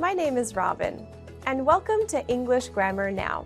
My name is Robin, and welcome to English Grammar Now.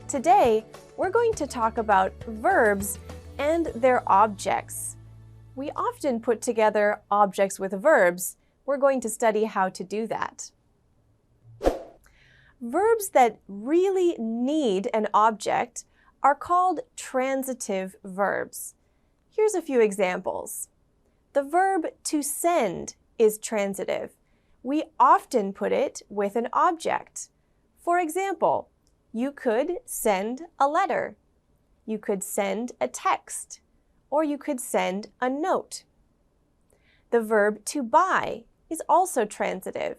Today, we're going to talk about verbs and their objects. We often put together objects with verbs. We're going to study how to do that. Verbs that really need an object are called transitive verbs. Here's a few examples. The verb to send is transitive. We often put it with an object. For example, you could send a letter. You could send a text, or you could send a note. The verb to buy is also transitive.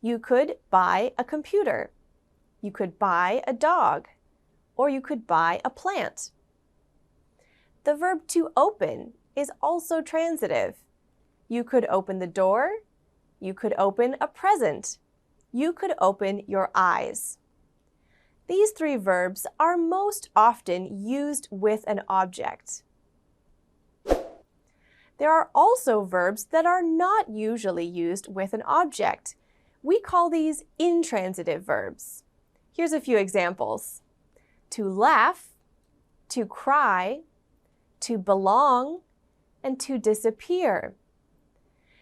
You could buy a computer. You could buy a dog, or you could buy a plant. The verb to open is also transitive. You could open the door. You could open a present. You could open your eyes. These three verbs are most often used with an object. There are also verbs that are not usually used with an object. We call these intransitive verbs. Here's a few examples. To laugh, to cry, to belong, and to disappear.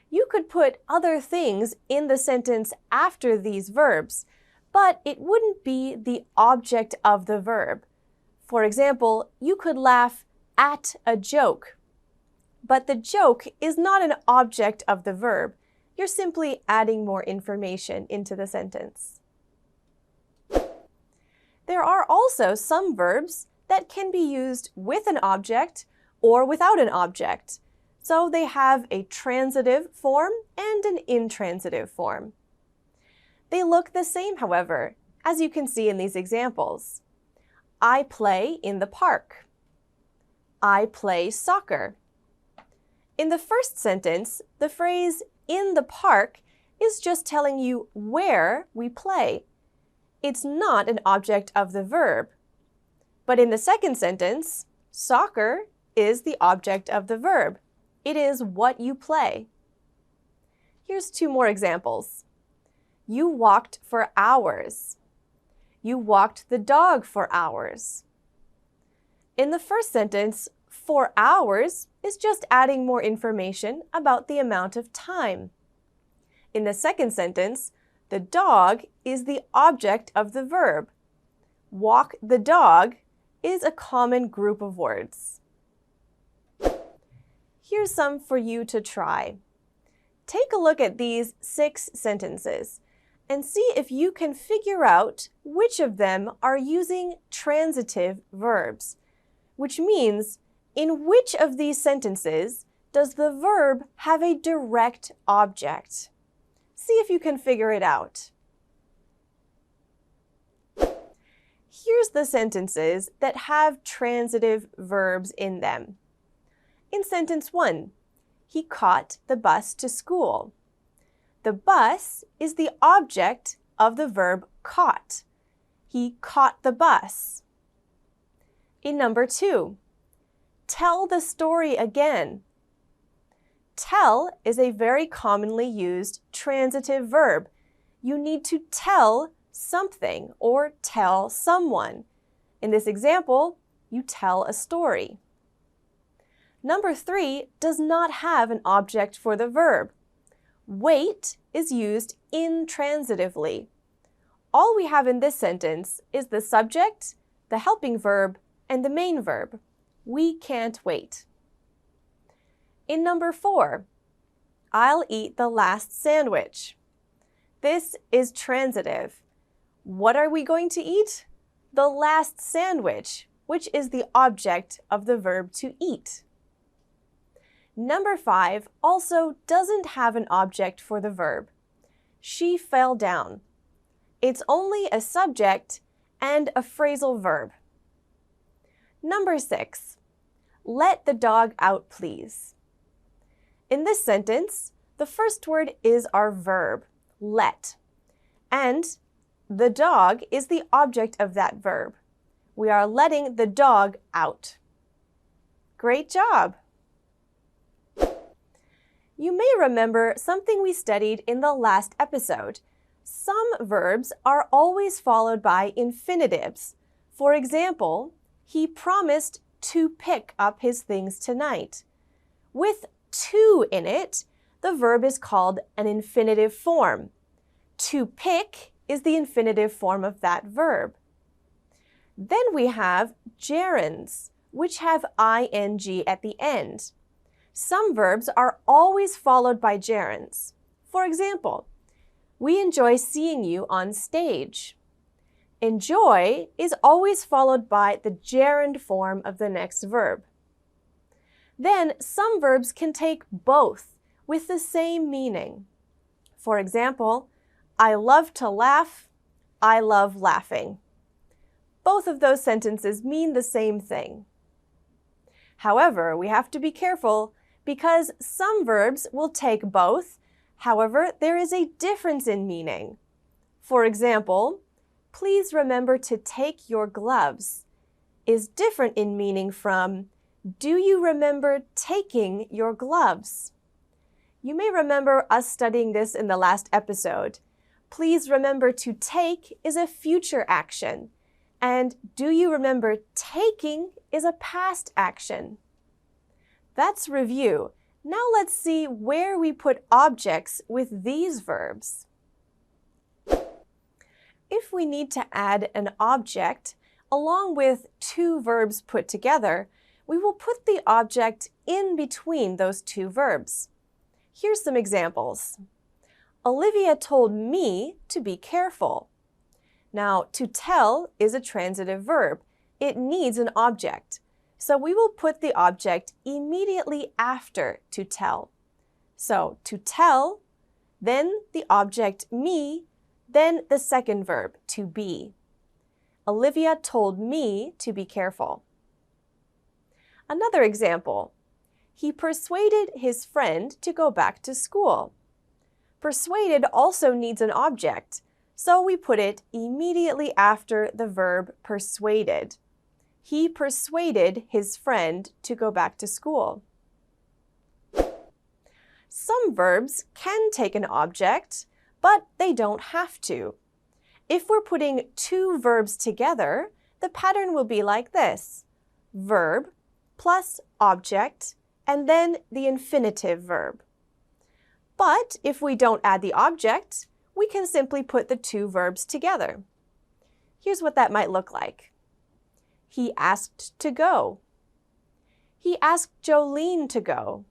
You could put other things in the sentence after these verbs, but it wouldn't be the object of the verb. For example, you could laugh at a joke, but the joke is not an object of the verb. You're simply adding more information into the sentence. There are also some verbs that can be used with an object or without an object. So they have a transitive form and an intransitive form. They look the same, however, as you can see in these examples. I play in the park. I play soccer. In the first sentence, the phrase in the park is just telling you where we play. It's not an object of the verb. But in the second sentence, soccer is the object of the verb. It is what you play. Here's two more examples. You walked for hours. You walked the dog for hours. In the first sentence, for hours is just adding more information about the amount of time. In the second sentence, the dog is the object of the verb. Walk the dog is a common group of words. Here's some for you to try. Take a look at these 6 sentences and see if you can figure out which of them are using transitive verbs, which means in which of these sentences does the verb have a direct object? See if you can figure it out. Here's the sentences that have transitive verbs in them. In sentence 1, he caught the bus to school. The bus is the object of the verb caught. He caught the bus. In number 2, tell the story again. Tell is a very commonly used transitive verb. You need to tell something or tell someone. In this example, you tell a story. Number 3 does not have an object for the verb. Wait is used intransitively. All we have in this sentence is the subject, the helping verb, and the main verb. We can't wait. In number 4, I'll eat the last sandwich. This is transitive. What are we going to eat? The last sandwich, which is the object of the verb to eat. Number 5 also doesn't have an object for the verb. She fell down. It's only a subject and a phrasal verb. Number 6, let the dog out, please. In this sentence, the first word is our verb, let, and the dog is the object of that verb. We are letting the dog out. Great job! You may remember something we studied in the last episode. Some verbs are always followed by infinitives. For example, he promised to pick up his things tonight. With to in it, the verb is called an infinitive form. To pick is the infinitive form of that verb. Then we have gerunds, which have ing at the end. Some verbs are always followed by gerunds. For example, we enjoy seeing you on stage. Enjoy is always followed by the gerund form of the next verb. Then some verbs can take both with the same meaning. For example, I love to laugh, I love laughing. Both of those sentences mean the same thing. However, we have to be careful because some verbs will take both. However, there is a difference in meaning. For example, please remember to take your gloves is different in meaning from do you remember taking your gloves? You may remember us studying this in the last episode. Please remember to take is a future action, and do you remember taking is a past action. That's review. Now let's see where we put objects with these verbs. If we need to add an object along with two verbs put together, we will put the object in between those two verbs. Here's some examples. Olivia told me to be careful. Now, to tell is a transitive verb. It needs an object. So we will put the object immediately after to tell. So, to tell, then the object me, then the second verb, to be. Olivia told me to be careful. Another example. He persuaded his friend to go back to school. Persuaded also needs an object, so we put it immediately after the verb persuaded. He persuaded his friend to go back to school. Some verbs can take an object, but they don't have to. If we're putting two verbs together, the pattern will be like this: verb plus object, and then the infinitive verb. But if we don't add the object, we can simply put the two verbs together. Here's what that might look like. He asked to go. He asked Jolene to go.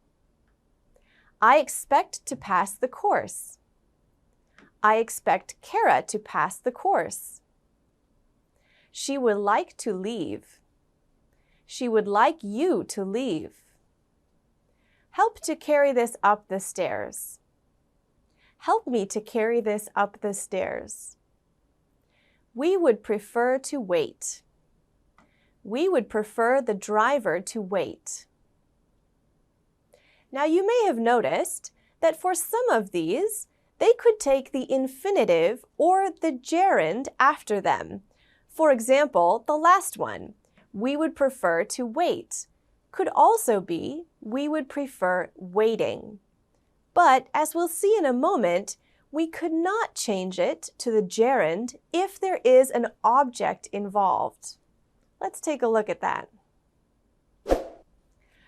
I expect to pass the course. I expect Kara to pass the course. She would like to leave. She would like you to leave. Help to carry this up the stairs. Help me to carry this up the stairs. We would prefer to wait. We would prefer the driver to wait. Now you may have noticed that for some of these, they could take the infinitive or the gerund after them. For example, the last one, we would prefer to wait, could also be we would prefer waiting. But as we'll see in a moment, we could not change it to the gerund if there is an object involved. Let's take a look at that.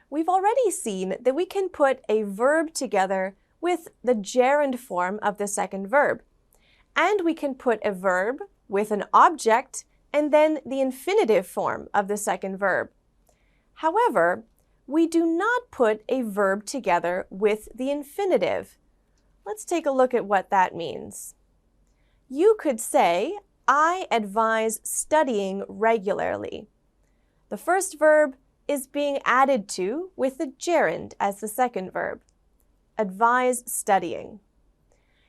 We've already seen that we can put a verb together with the gerund form of the second verb. And we can put a verb with an object and then the infinitive form of the second verb. However, we do not put a verb together with the infinitive. Let's take a look at what that means. You could say, I advise studying regularly. The first verb is being added to with the gerund as the second verb. Advise studying.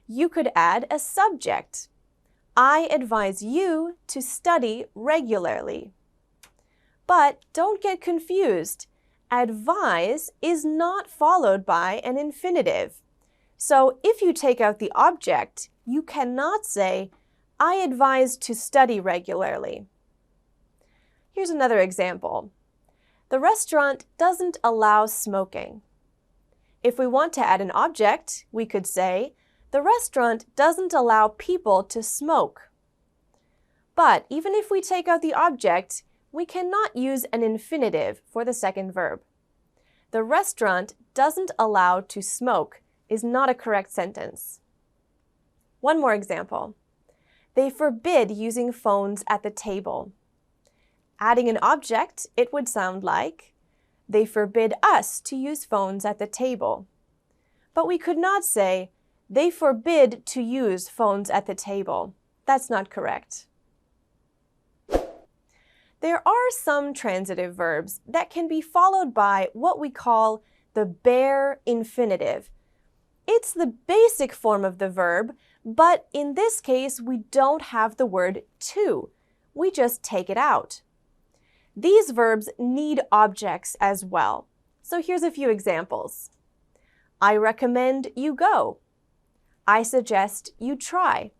You could add a subject. I advise you to study regularly. But don't get confused. Advise is not followed by an infinitive. So if you take out the object, you cannot say, I advise to study regularly. Here's another example. The restaurant doesn't allow smoking. If we want to add an object, we could say, The restaurant doesn't allow people to smoke. But even if we take out the object, we cannot use an infinitive for the second verb. The restaurant doesn't allow to smoke is not a correct sentence. One more example. They forbid using phones at the table. Adding an object, it would sound like, they forbid us to use phones at the table. But we could not say, they forbid to use phones at the table. That's not correct. There are some transitive verbs that can be followed by what we call the bare infinitive. It's the basic form of the verb, but in this case, we don't have the word to. We just take it out. These verbs need objects as well. So here's a few examples. I recommend you go. I suggest you try.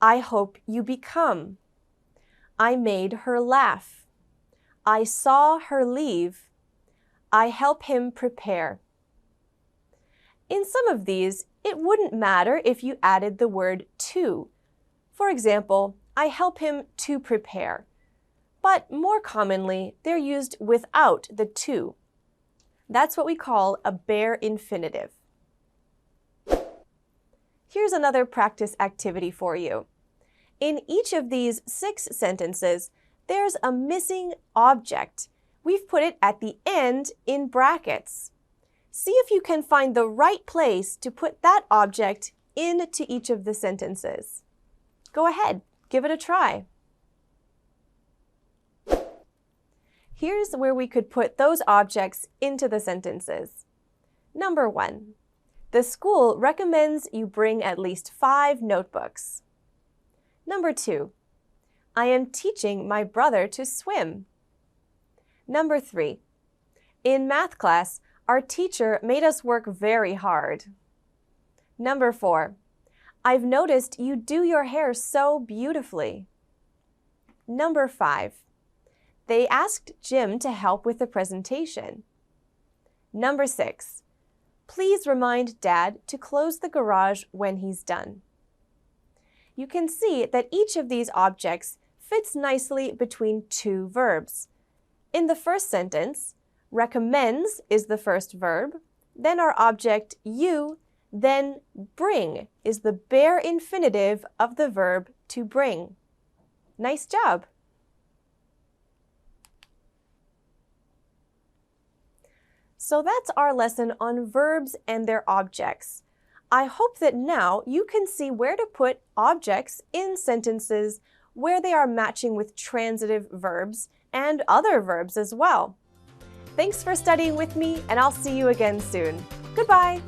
I hope you become. I made her laugh. I saw her leave. I help him prepare. In some of these, it wouldn't matter if you added the word to. For example, I help him to prepare. But more commonly, they're used without the to. That's what we call a bare infinitive. Here's another practice activity for you. In each of these 6 sentences, there's a missing object. We've put it at the end in brackets. See if you can find the right place to put that object into each of the sentences. Go ahead, give it a try. Here's where we could put those objects into the sentences. Number 1. The school recommends you bring at least 5 notebooks. Number 2. I am teaching my brother to swim. Number 3. In math class, our teacher made us work very hard. Number 4. I've noticed you do your hair so beautifully. Number 5. They asked Jim to help with the presentation. Number 6. Please remind Dad to close the garage when he's done. You can see that each of these objects fits nicely between 2 verbs. In the first sentence, recommends is the first verb, then our object you, then bring is the bare infinitive of the verb to bring. Nice job! So that's our lesson on verbs and their objects. I hope that now you can see where to put objects in sentences where they are matching with transitive verbs and other verbs as well. Thanks for studying with me, and I'll see you again soon. Goodbye!